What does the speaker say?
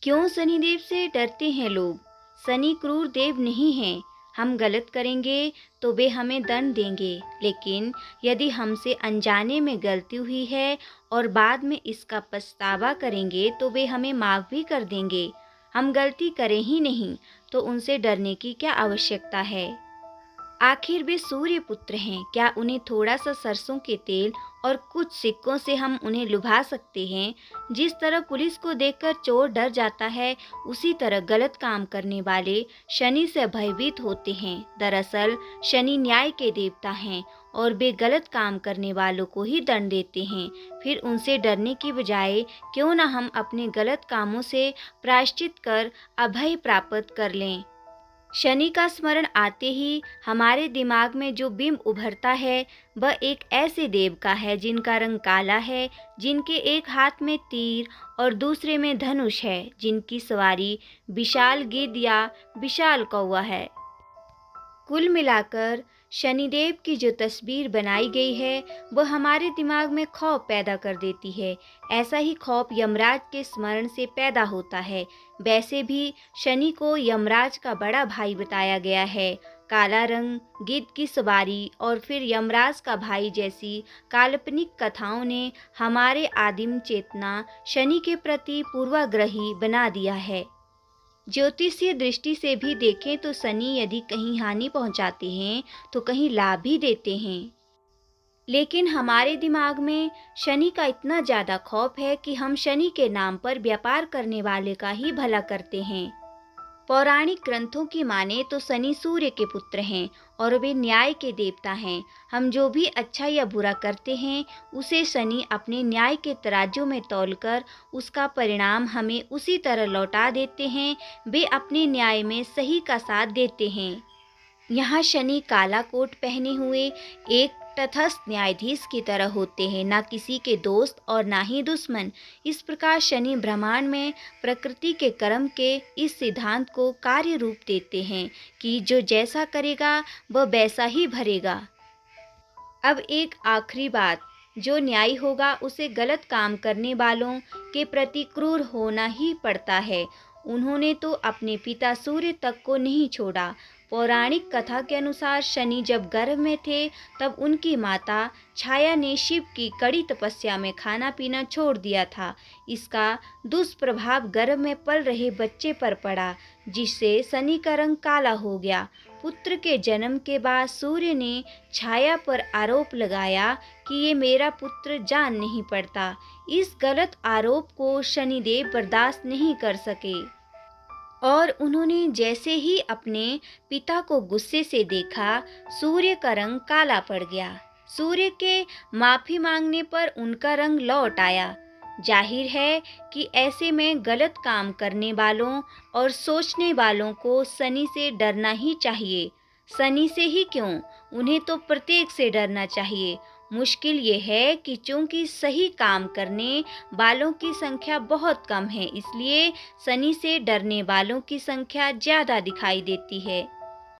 क्यों शनिदेव से डरते हैं लोग? शनि क्रूर देव नहीं हैं। हम गलत करेंगे तो वे हमें दंड देंगे, लेकिन यदि हमसे अनजाने में गलती हुई है और बाद में इसका पछतावा करेंगे तो वे हमें माफ़ भी कर देंगे। हम गलती करें ही नहीं तो उनसे डरने की क्या आवश्यकता है? आखिर वे सूर्य पुत्र हैं, क्या उन्हें थोड़ा सा सरसों के तेल और कुछ सिक्कों से हम उन्हें लुभा सकते हैं? जिस तरह पुलिस को देखकर चोर डर जाता है, उसी तरह गलत काम करने वाले शनि से भयभीत होते हैं। दरअसल शनि न्याय के देवता हैं और वे गलत काम करने वालों को ही दंड देते हैं। फिर उनसे डरने की बजाय क्यों न हम अपने गलत कामों से प्रायश्चित कर अभय प्राप्त कर लें। शनि का स्मरण आते ही हमारे दिमाग में जो बिंब उभरता है वह एक ऐसे देव का है जिनका रंग काला है, जिनके एक हाथ में तीर और दूसरे में धनुष है, जिनकी सवारी विशाल गिद्ध या विशाल कौवा है। कुल मिलाकर शनिदेव की जो तस्वीर बनाई गई है वह हमारे दिमाग में खौफ पैदा कर देती है। ऐसा ही खौफ यमराज के स्मरण से पैदा होता है। वैसे भी शनि को यमराज का बड़ा भाई बताया गया है। काला रंग, गिद्ध की सवारी और फिर यमराज का भाई जैसी काल्पनिक कथाओं ने हमारे आदिम चेतना शनि के प्रति पूर्वाग्रही बना दिया है। ज्योतिषीय दृष्टि से भी देखें तो शनि यदि कहीं हानि पहुंचाते हैं तो कहीं लाभ भी देते हैं। लेकिन हमारे दिमाग में शनि का इतना ज़्यादा खौफ है कि हम शनि के नाम पर व्यापार करने वाले का ही भला करते हैं। पौराणिक ग्रंथों की माने तो शनि सूर्य के पुत्र हैं और वे न्याय के देवता हैं। हम जो भी अच्छा या बुरा करते हैं उसे शनि अपने न्याय के तराजू में तौलकर उसका परिणाम हमें उसी तरह लौटा देते हैं। वे अपने न्याय में सही का साथ देते हैं। यहाँ शनि काला कोट पहने हुए एक तटस्थ न्यायाधीश की तरह होते हैं, ना किसी के दोस्त और ना ही दुश्मन। इस प्रकार शनि ब्रह्मांड में प्रकृति के कर्म के इस सिद्धांत को कार्य रूप देते हैं कि जो जैसा करेगा वह वैसा ही भरेगा। अब एक आखिरी बात, जो न्यायी होगा उसे गलत काम करने वालों के प्रति क्रूर होना ही पड़ता है। उन्होंने तो अपने पिता सूर्य तक को नहीं छोड़ा। पौराणिक कथा के अनुसार शनि जब गर्भ में थे तब उनकी माता छाया ने शिव की कड़ी तपस्या में खाना पीना छोड़ दिया था। इसका दुष्प्रभाव गर्भ में पल रहे बच्चे पर पड़ा, जिससे शनि का रंग काला हो गया। पुत्र के जन्म के बाद सूर्य ने छाया पर आरोप लगाया कि ये मेरा पुत्र जान नहीं पड़ता। इस गलत आरोप को शनिदेव बर्दाश्त नहीं कर सके और उन्होंने जैसे ही अपने पिता को गुस्से से देखा, सूर्य का रंग काला पड़ गया। सूर्य के माफी मांगने पर उनका रंग लौट आया। जाहिर है कि ऐसे में गलत काम करने वालों और सोचने वालों को शनि से डरना ही चाहिए। शनि से ही क्यों, उन्हें तो प्रत्येक से डरना चाहिए। मुश्किल ये है कि चूंकि सही काम करने वालों की संख्या बहुत कम है, इसलिए शनि से डरने वालों की संख्या ज़्यादा दिखाई देती है।